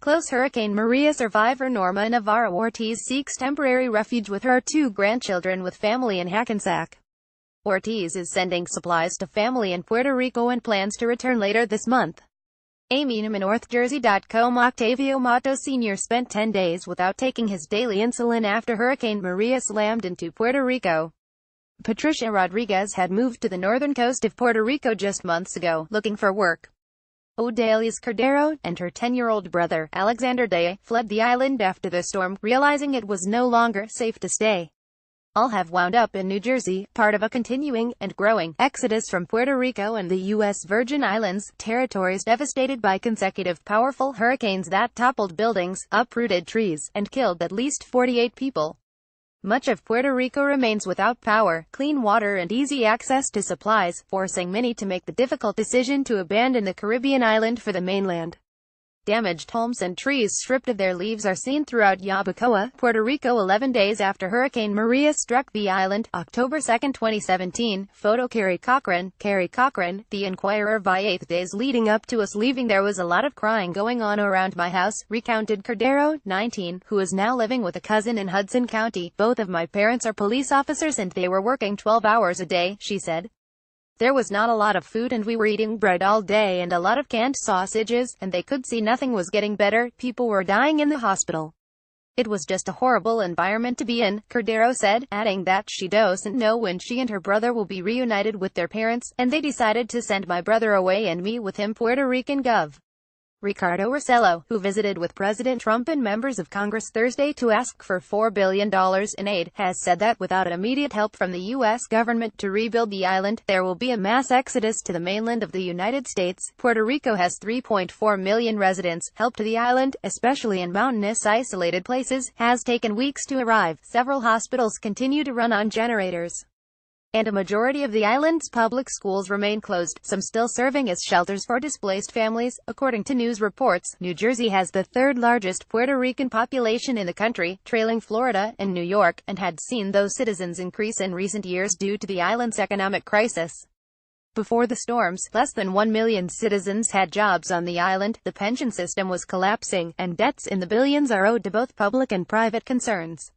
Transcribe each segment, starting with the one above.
Close Hurricane Maria survivor Norma Navarro Ortiz seeks temporary refuge with her 2 grandchildren with family in Hackensack. Ortiz is sending supplies to family in Puerto Rico and plans to return later this month. Amy Newman NorthJersey.com Octavio Mato Sr. spent 10 days without taking his daily insulin after Hurricane Maria slammed into Puerto Rico. Patricia Rodriguez had moved to the northern coast of Puerto Rico just months ago, looking for work. Odalis Cordero and her 10-year-old brother, Alexander Day, fled the island after the storm, realizing it was no longer safe to stay. All have wound up in New Jersey, part of a continuing and growing exodus from Puerto Rico and the U.S. Virgin Islands, territories devastated by consecutive powerful hurricanes that toppled buildings, uprooted trees, and killed at least 48 people. Much of Puerto Rico remains without power, clean water and easy access to supplies, forcing many to make the difficult decision to abandon the Caribbean island for the mainland. Damaged homes and trees stripped of their leaves are seen throughout Yabucoa, Puerto Rico 11 days after Hurricane Maria struck the island, October 2, 2017. Photo Carrie Cochran, The Inquirer. By 8 days leading up to us leaving there was a lot of crying going on around my house, recounted Cordero, 19, who is now living with a cousin in Hudson County. Both of my parents are police officers and they were working 12 hours a day, she said. There was not a lot of food and we were eating bread all day and a lot of canned sausages, and they could see nothing was getting better, people were dying in the hospital. It was just a horrible environment to be in, Cordero said, adding that she doesn't know when she and her brother will be reunited with their parents, and they decided to send my brother away and me with him. Puerto Rican Gov. Ricardo Rossello, who visited with President Trump and members of Congress Thursday to ask for $4 billion in aid, has said that without immediate help from the U.S. government to rebuild the island, there will be a mass exodus to the mainland of the United States. Puerto Rico has 3.4 million residents. Help to the island, especially in mountainous isolated places, has taken weeks to arrive. Several hospitals continue to run on generators, and a majority of the island's public schools remain closed, some still serving as shelters for displaced families. According to news reports, New Jersey has the 3rd largest Puerto Rican population in the country, trailing Florida and New York, and had seen those citizens increase in recent years due to the island's economic crisis. Before the storms, less than 1 million citizens had jobs on the island, the pension system was collapsing, and debts in the billions are owed to both public and private concerns.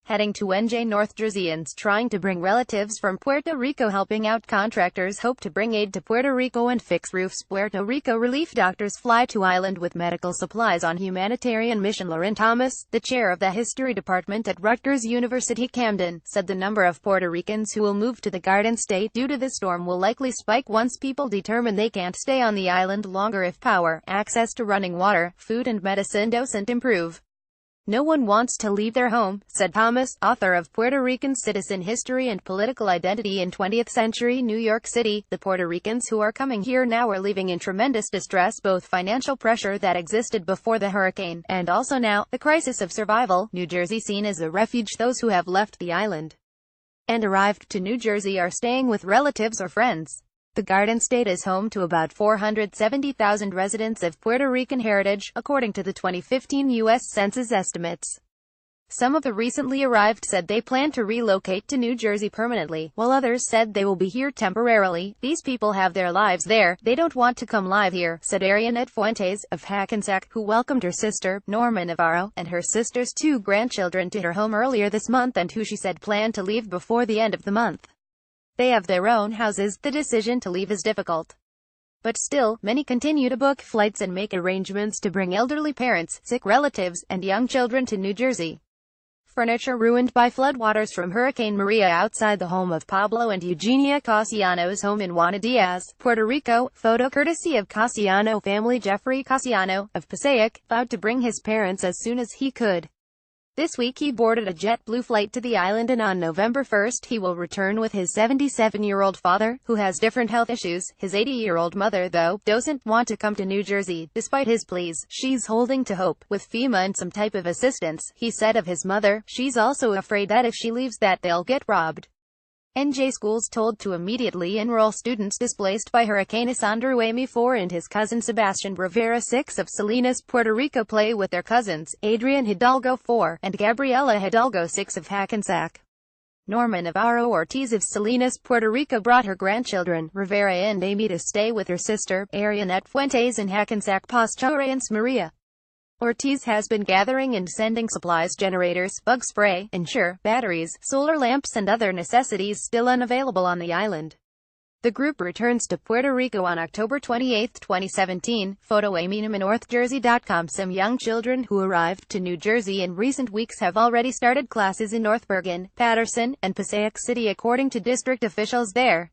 Heading to NJ. North Jerseyans trying to bring relatives from Puerto Rico. Helping out contractors hope to bring aid to Puerto Rico and fix roofs. Puerto Rico relief doctors fly to island with medical supplies on humanitarian mission. Lauren Thomas, the chair of the history department at Rutgers University Camden, said the number of Puerto Ricans who will move to the Garden State due to the storm will likely spike once people determine they can't stay on the island longer if power, access to running water, food and medicine doesn't improve. No one wants to leave their home, said Thomas, author of Puerto Rican Citizen History and Political Identity in 20th Century New York City. The Puerto Ricans who are coming here now are living in tremendous distress, both financial pressure that existed before the hurricane, and also now, the crisis of survival. New Jersey seen as a refuge. Those who have left the island and arrived to New Jersey are staying with relatives or friends. The Garden State is home to about 470,000 residents of Puerto Rican heritage, according to the 2015 U.S. Census estimates. Some of the recently arrived said they plan to relocate to New Jersey permanently, while others said they will be here temporarily. These people have their lives there, they don't want to come live here, said Arianette Fuentes, of Hackensack, who welcomed her sister, Norma Navarro, and her sister's 2 grandchildren to her home earlier this month and who she said planned to leave before the end of the month. They have their own houses. The decision to leave is difficult. But still, many continue to book flights and make arrangements to bring elderly parents, sick relatives, and young children to New Jersey. Furniture ruined by floodwaters from Hurricane Maria outside the home of Pablo and Eugenia Casiano's home in Juana Diaz, Puerto Rico. Photo courtesy of Casiano family. Jeffrey Casiano, of Passaic, vowed to bring his parents as soon as he could. This week he boarded a JetBlue flight to the island, and on November 1 he will return with his 77-year-old father, who has different health issues. His 80-year-old mother, though, doesn't want to come to New Jersey, despite his pleas. She's holding to hope, with FEMA and some type of assistance, he said of his mother. She's also afraid that if she leaves that they'll get robbed. NJ schools told to immediately enroll students displaced by Hurricane Isandro. Amy 4 and his cousin Sebastian Rivera 6 of Salinas, Puerto Rico play with their cousins, Adrian Hidalgo 4, and Gabriela Hidalgo 6 of Hackensack. Norma Navarro Ortiz of Salinas, Puerto Rico brought her grandchildren, Rivera and Amy, to stay with her sister, Arianette Fuentes, in Hackensack Pastorance Maria. Ortiz has been gathering and sending supplies, generators, bug spray, ensure, batteries, solar lamps and other necessities still unavailable on the island. The group returns to Puerto Rico on October 28, 2017. Photo NorthJersey.com. Some young children who arrived to New Jersey in recent weeks have already started classes in North Bergen, Patterson, and Passaic City according to district officials there.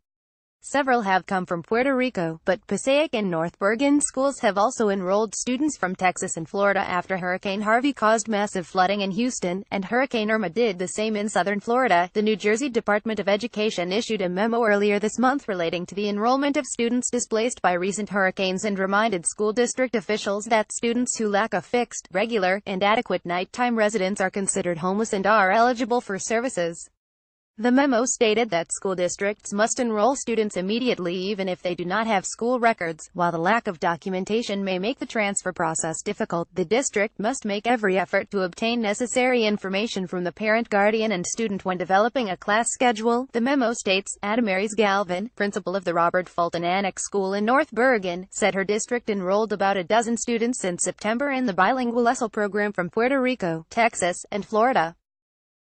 Several have come from Puerto Rico, but Passaic and North Bergen schools have also enrolled students from Texas and Florida after Hurricane Harvey caused massive flooding in Houston, and Hurricane Irma did the same in southern Florida. The New Jersey Department of Education issued a memo earlier this month relating to the enrollment of students displaced by recent hurricanes and reminded school district officials that students who lack a fixed, regular, and adequate nighttime residence are considered homeless and are eligible for services. The memo stated that school districts must enroll students immediately even if they do not have school records. While the lack of documentation may make the transfer process difficult, the district must make every effort to obtain necessary information from the parent, guardian, and student when developing a class schedule. The memo states, Adamaris Galvin, principal of the Robert Fulton Annex School in North Bergen, said her district enrolled about a dozen students since September in the bilingual ESL program from Puerto Rico, Texas, and Florida.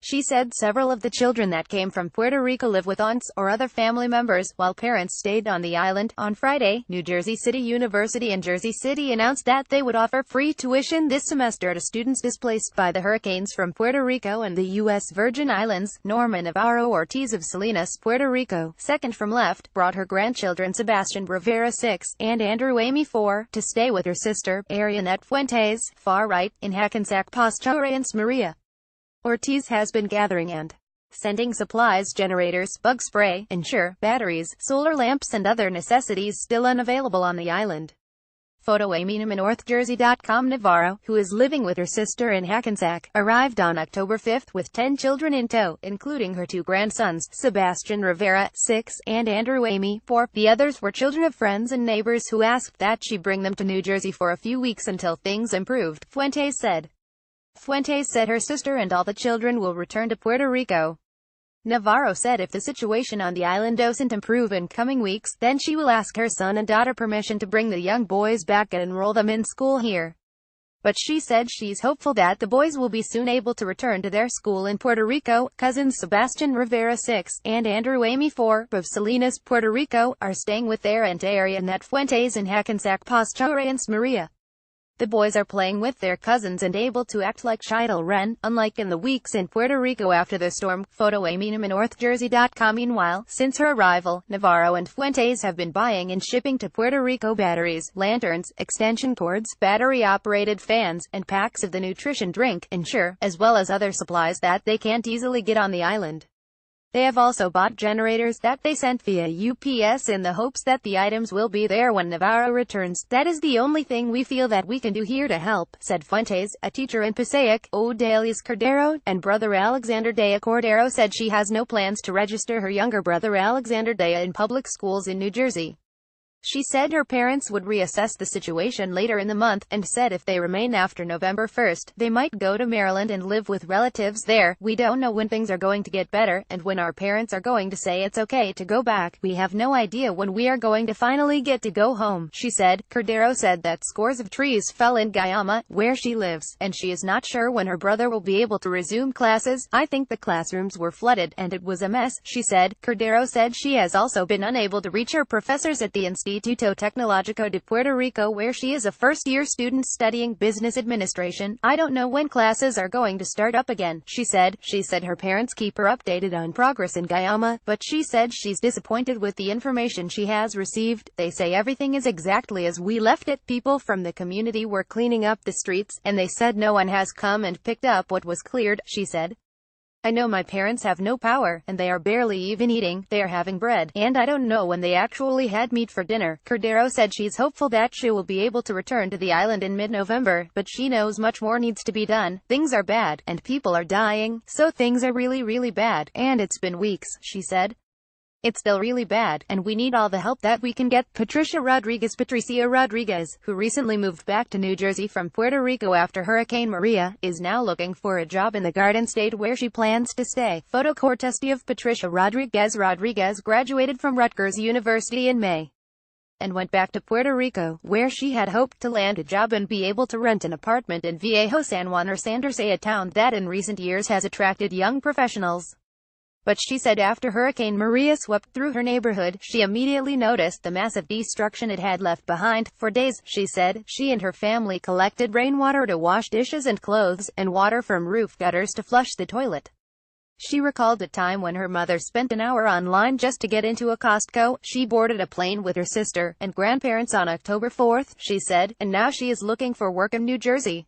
She said several of the children that came from Puerto Rico live with aunts or other family members, while parents stayed on the island. On Friday, New Jersey City University and Jersey City announced that they would offer free tuition this semester to students displaced by the hurricanes from Puerto Rico and the U.S. Virgin Islands. Norma Navarro Ortiz of Salinas, Puerto Rico, second from left, brought her grandchildren Sebastian Rivera 6, and Andrew Amy 4, to stay with her sister, Arianet Fuentes, far right, in Hackensack Pastorance Maria. Ortiz has been gathering and sending supplies, generators, bug spray, ensure, batteries, solar lamps and other necessities still unavailable on the island. Photo NorthJersey.com. Navarro, who is living with her sister in Hackensack, arrived on October 5 with 10 children in tow, including her 2 grandsons, Sebastian Rivera, 6, and Andrew Amy, 4. The others were children of friends and neighbors who asked that she bring them to New Jersey for a few weeks until things improved, Fuentes said. Fuentes said her sister and all the children will return to Puerto Rico. Navarro said if the situation on the island doesn't improve in coming weeks, then she will ask her son and daughter permission to bring the young boys back and enroll them in school here. But she said she's hopeful that the boys will be soon able to return to their school in Puerto Rico. Cousins Sebastian Rivera 6, and Andrew Amy 4, of Salinas, Puerto Rico, are staying with their aunt Arianet Fuentes in Hackensack Pastorance Maria. The boys are playing with their cousins and able to act like children, unlike in the weeks in Puerto Rico after the storm. Photo NorthJersey.com. Meanwhile, since her arrival, Navarro and Fuentes have been buying and shipping to Puerto Rico batteries, lanterns, extension cords, battery-operated fans, and packs of the nutrition drink, Ensure, as well as other supplies that they can't easily get on the island. They have also bought generators that they sent via UPS in the hopes that the items will be there when Navarro returns. That is the only thing we feel that we can do here to help, said Fuentes, a teacher in Passaic. Odaliz Cordero, and brother Alexander Dea. Cordero said she has no plans to register her younger brother Alexander Dea in public schools in New Jersey. She said her parents would reassess the situation later in the month, and said if they remain after November 1, they might go to Maryland and live with relatives there. We don't know when things are going to get better, and when our parents are going to say it's okay to go back. We have no idea when we are going to finally get to go home, she said. Cordero said that scores of trees fell in Guayama, where she lives, and she is not sure when her brother will be able to resume classes. I think the classrooms were flooded, and it was a mess, she said. Cordero said she has also been unable to reach her professors at the Instituto Tecnológico de Puerto Rico, where she is a first-year student studying business administration. I don't know when classes are going to start up again, she said. She said her parents keep her updated on progress in Guayama, but she said she's disappointed with the information she has received. They say everything is exactly as we left it. People from the community were cleaning up the streets, and they said no one has come and picked up what was cleared, she said. I know my parents have no power, and they are barely even eating. They are having bread, and I don't know when they actually had meat for dinner. Cordero said she's hopeful that she will be able to return to the island in mid-November, but she knows much more needs to be done. Things are bad, and people are dying, so things are really bad, and it's been weeks, she said. It's still really bad, and we need all the help that we can get. Patricia Rodriguez, who recently moved back to New Jersey from Puerto Rico after Hurricane Maria, is now looking for a job in the Garden State where she plans to stay. Photo courtesy of Patricia Rodriguez. Rodriguez graduated from Rutgers University in May. and went back to Puerto Rico, where she had hoped to land a job and be able to rent an apartment in Viejo San Juan or Santurce, a town that in recent years has attracted young professionals. But she said after Hurricane Maria swept through her neighborhood, she immediately noticed the massive destruction it had left behind. For days, she said, she and her family collected rainwater to wash dishes and clothes, and water from roof gutters to flush the toilet. She recalled a time when her mother spent an hour online just to get into a Costco. She boarded a plane with her sister and grandparents on October 4th, she said, and now she is looking for work in New Jersey.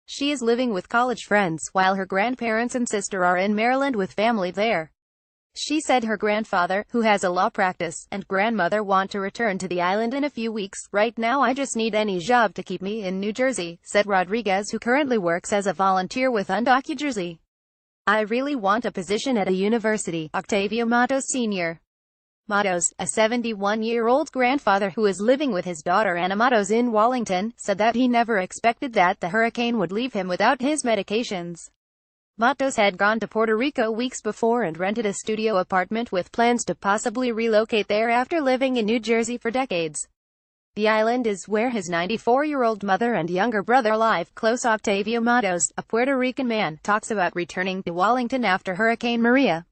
She is living with college friends, while her grandparents and sister are in Maryland with family there. She said her grandfather, who has a law practice, and grandmother want to return to the island in a few weeks. Right now I just need any job to keep me in New Jersey, said Rodriguez, who currently works as a volunteer with Undocu Jersey. I really want a position at a university, Octavio Matos Sr. Matos, a 71-year-old grandfather who is living with his daughter Anna Matos in Wallington, said that he never expected that the hurricane would leave him without his medications. Matos had gone to Puerto Rico weeks before and rented a studio apartment with plans to possibly relocate there after living in New Jersey for decades. The island is where his 94-year-old mother and younger brother live. Close. Octavio Matos, a Puerto Rican man, talks about returning to Wallington after Hurricane Maria.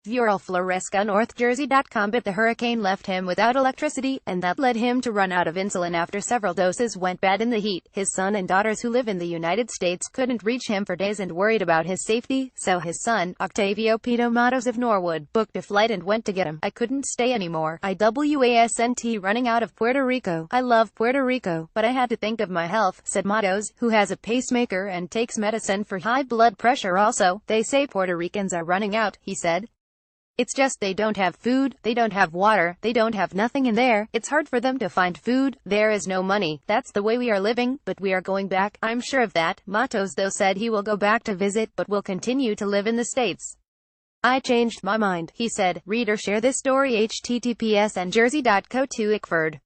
Vural Floresca NorthJersey.com. But the hurricane left him without electricity, and that led him to run out of insulin after several doses went bad in the heat. His son and daughters who live in the United States couldn't reach him for days and worried about his safety, so his son, Octavio Pito Matos of Norwood, booked a flight and went to get him. I couldn't stay anymore. I wasn't running out of Puerto Rico. I love Puerto Rico, but I had to think of my health, said Matos, who has a pacemaker and takes medicine for high blood pressure also. They say Puerto Ricans are running out, he said. It's just they don't have food, they don't have water, they don't have nothing in there. It's hard for them to find food. There is no money. That's the way we are living, but we are going back. I'm sure of that. Matos though said he will go back to visit, but will continue to live in the States. I changed my mind, he said. Read or share this story https://njersey.co2 Ickford.